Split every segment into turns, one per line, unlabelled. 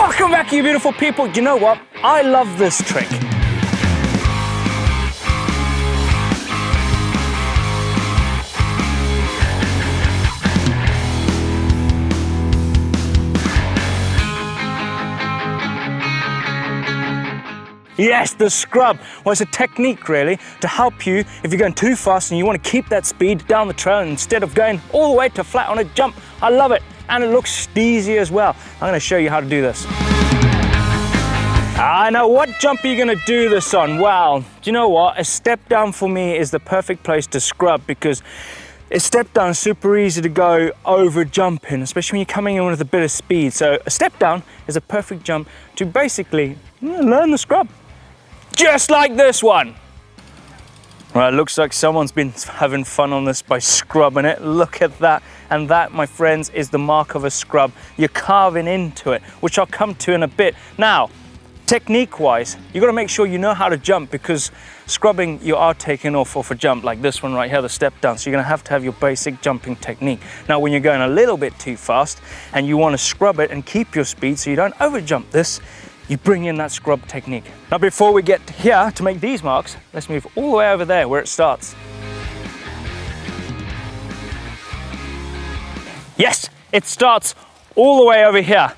Welcome back, you beautiful people. You know what? I love this trick. Yes, the scrub. Well, it's a technique really to help you if you're going too fast and you want to keep that speed down the trail instead of going all the way to flat on a jump. I love it. And it looks steezy as well. I'm going to show you how to do this. I know, what jump are you going to do this on? Well, do you know what? A step down for me is the perfect place to scrub because a step down is super easy to go over jumping, especially when you're coming in with a bit of speed. So a step down is a perfect jump to basically learn the scrub. Just like this one. Well, it looks like someone's been having fun on this by scrubbing it. Look at that. And that, my friends, is the mark of a scrub. You're carving into it, which I'll come to in a bit. Now, technique-wise, you've got to make sure you know how to jump because scrubbing, you are taking off a jump like this one right here, the step down. So you're going to have your basic jumping technique. Now, when you're going a little bit too fast and you want to scrub it and keep your speed so you don't over-jump this, you bring in that scrub technique. Now, before we get here to make these marks, let's move all the way over there where it starts. Yes, it starts all the way over here.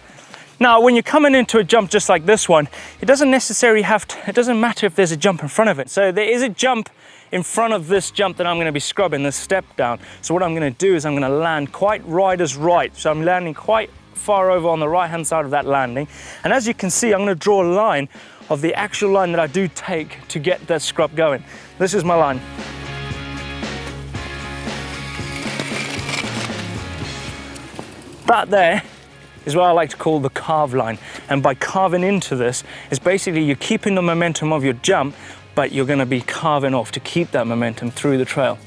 Now, when you're coming into a jump just like this one, it doesn't necessarily it doesn't matter if there's a jump in front of it. So there is a jump in front of this jump that I'm going to be scrubbing, this step down. So what I'm going to do is I'm going to land quite riders right. So I'm landing quite far over on the right hand side of that landing, and as you can see, I'm going to draw a line of the actual line that I do take to get that scrub going. This is my line. That there is what I like to call the carve line, and by carving into this is basically you're keeping the momentum of your jump, but you're going to be carving off to keep that momentum through the trail.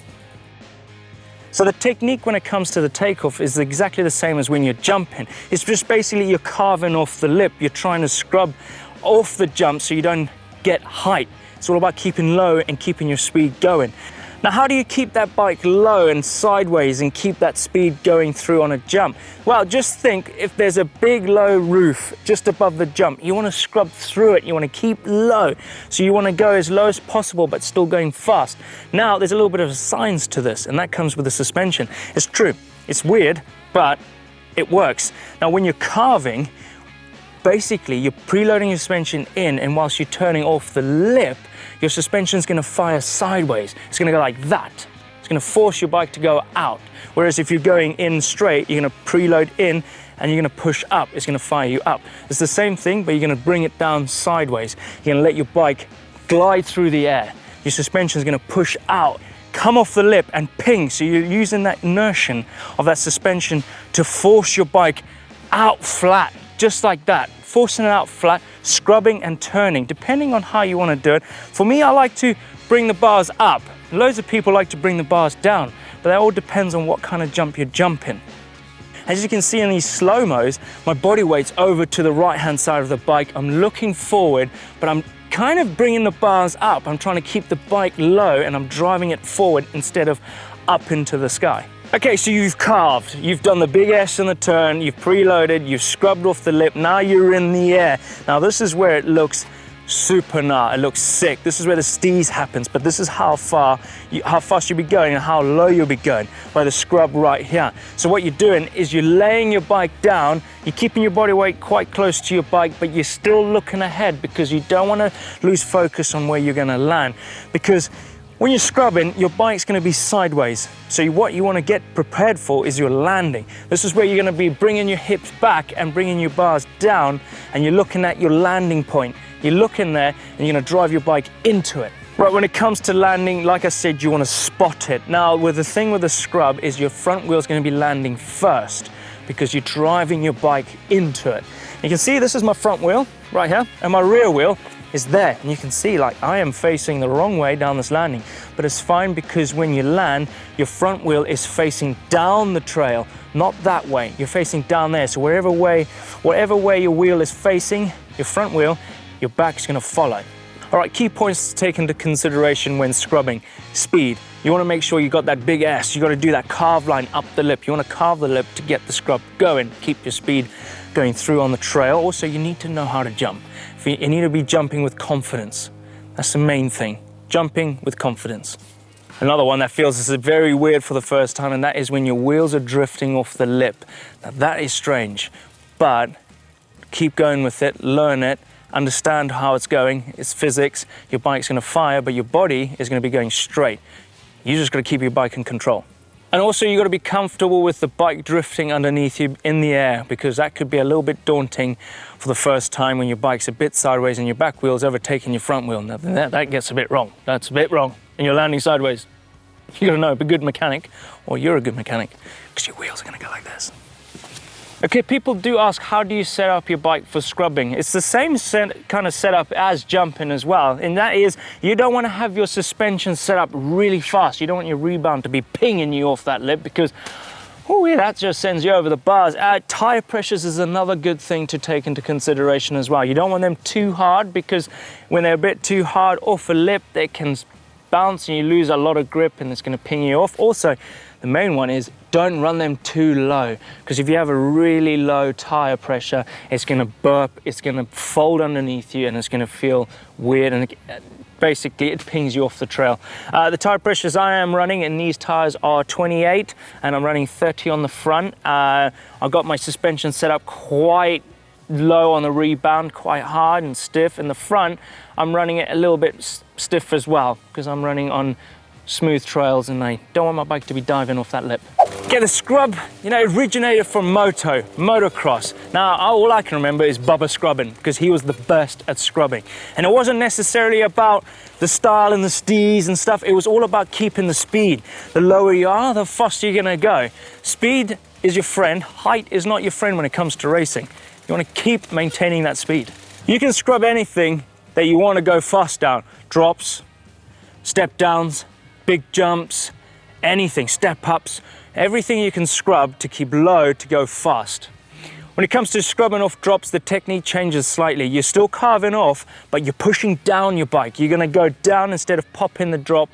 So the technique when it comes to the takeoff is exactly the same as when you're jumping. It's just basically you're carving off the lip. You're trying to scrub off the jump so you don't get height. It's all about keeping low and keeping your speed going. Now, how do you keep that bike low and sideways and keep that speed going through on a jump? Well, just think if there's a big low roof just above the jump, you want to scrub through it. You want to keep low. So you want to go as low as possible, but still going fast. Now, there's a little bit of a science to this, and that comes with the suspension. It's true. It's weird, but it works. Now, when you're carving, basically you're preloading your suspension in, and whilst you're turning off the lip, your suspension is going to fire sideways. It's going to go like that. It's going to force your bike to go out. Whereas if you're going in straight, you're going to preload in and you're going to push up. It's going to fire you up. It's the same thing, but you're going to bring it down sideways. You're going to let your bike glide through the air. Your suspension is going to push out, come off the lip and ping. So you're using that inertia of that suspension to force your bike out flat, just like that. Forcing it out flat, scrubbing and turning, depending on how you want to do it. For me, I like to bring the bars up. Loads of people like to bring the bars down, but that all depends on what kind of jump you're jumping. As you can see in these slow-mos, my body weight's over to the right-hand side of the bike. I'm looking forward, but I'm kind of bringing the bars up. I'm trying to keep the bike low and I'm driving it forward instead of up into the sky. Okay, so you've carved, you've done the big S in the turn, you've preloaded, you've scrubbed off the lip, now you're in the air. Now this is where it looks super it looks sick. This is where the steez happens, but this is how fast you'll be going and how low you'll be going by the scrub right here. So what you're doing is you're laying your bike down, you're keeping your body weight quite close to your bike, but you're still looking ahead because you don't want to lose focus on where you're going to land. Because when you're scrubbing, your bike's going to be sideways. So what you want to get prepared for is your landing. This is where you're going to be bringing your hips back and bringing your bars down, and you're looking at your landing point. You're looking there and you're going to drive your bike into it. Right, when it comes to landing, like I said, you want to spot it. Now, the thing with the scrub is your front wheel is going to be landing first because you're driving your bike into it. You can see this is my front wheel right here, and my rear wheel is there, and you can see like I am facing the wrong way down this landing, but it's fine because when you land, your front wheel is facing down the trail, not that way. You're facing down there, so whatever way your wheel is facing, your front wheel, your back's going to follow. All right, key points to take into consideration when scrubbing. Speed. You want to make sure you got that big S. You got to do that carve line up the lip. You want to carve the lip to get the scrub going, keep your speed going through on the trail. Also, you need to know how to jump. You need to be jumping with confidence. That's the main thing, jumping with confidence. Another one that feels this is very weird for the first time, and that is when your wheels are drifting off the lip. Now that is strange, but keep going with it, learn it, understand how it's going. It's physics. Your bike's going to fire, but your body is going to be going straight. You just got to keep your bike in control. And also you got to be comfortable with the bike drifting underneath you in the air, because that could be a little bit daunting for the first time when your bike's a bit sideways and your back wheel's overtaking your front wheel. Now that gets a bit wrong. That's a bit wrong. And you're landing sideways. You got to know, a good mechanic, or you're a good mechanic, because your wheels are going to go like this. Okay, people do ask, how do you set up your bike for scrubbing? It's the same kind of setup as jumping as well. And that is, you don't want to have your suspension set up really fast. You don't want your rebound to be pinging you off that lip, because oh yeah, that just sends you over the bars. Tire pressures is another good thing to take into consideration as well. You don't want them too hard, because when they're a bit too hard off a lip, they can bounce and you lose a lot of grip and it's going to ping you off. Also, the main one is, don't run them too low, because if you have a really low tire pressure, it's going to burp, it's going to fold underneath you, and it's going to feel weird, and basically it pings you off the trail. The tire pressures I am running in these tires are 28, and I'm running 30 on the front. I've got my suspension set up quite low on the rebound, quite hard and stiff. In the front, I'm running it a little bit stiff as well, because I'm running on smooth trails and I don't want my bike to be diving off that lip. Okay, the scrub, you know, originated from motocross. Now, all I can remember is Bubba scrubbing, because he was the best at scrubbing. And it wasn't necessarily about the style and the steez and stuff. It was all about keeping the speed. The lower you are, the faster you're gonna go. Speed is your friend. Height is not your friend when it comes to racing. You want to keep maintaining that speed. You can scrub anything that you want to go fast down. Drops, step downs, big jumps, anything, step ups, everything you can scrub to keep low to go fast. When it comes to scrubbing off drops, the technique changes slightly. You're still carving off, but you're pushing down your bike. You're going to go down instead of popping the drop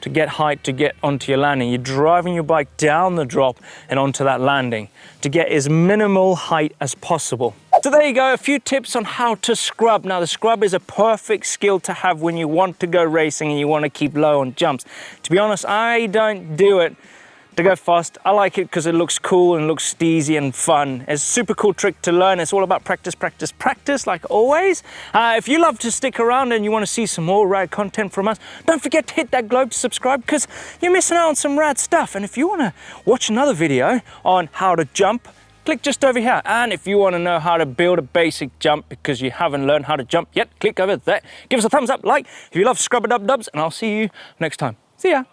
to get height to get onto your landing. You're driving your bike down the drop and onto that landing to get as minimal height as possible. So there you go, a few tips on how to scrub. Now the scrub is a perfect skill to have when you want to go racing and you want to keep low on jumps. To be honest, I don't do it to go fast. I like it because it looks cool and looks steezy and fun. It's a super cool trick to learn. It's all about practice, practice, practice, like always. If you love to stick around and you want to see some more rad content from us, don't forget to hit that globe to subscribe, because you're missing out on some rad stuff. And if you want to watch another video on how to jump, click just over here. And if you want to know how to build a basic jump because you haven't learned how to jump yet, click over there. Give us a thumbs up, like, if you love scrub-a-dub-dubs, and I'll see you next time. See ya.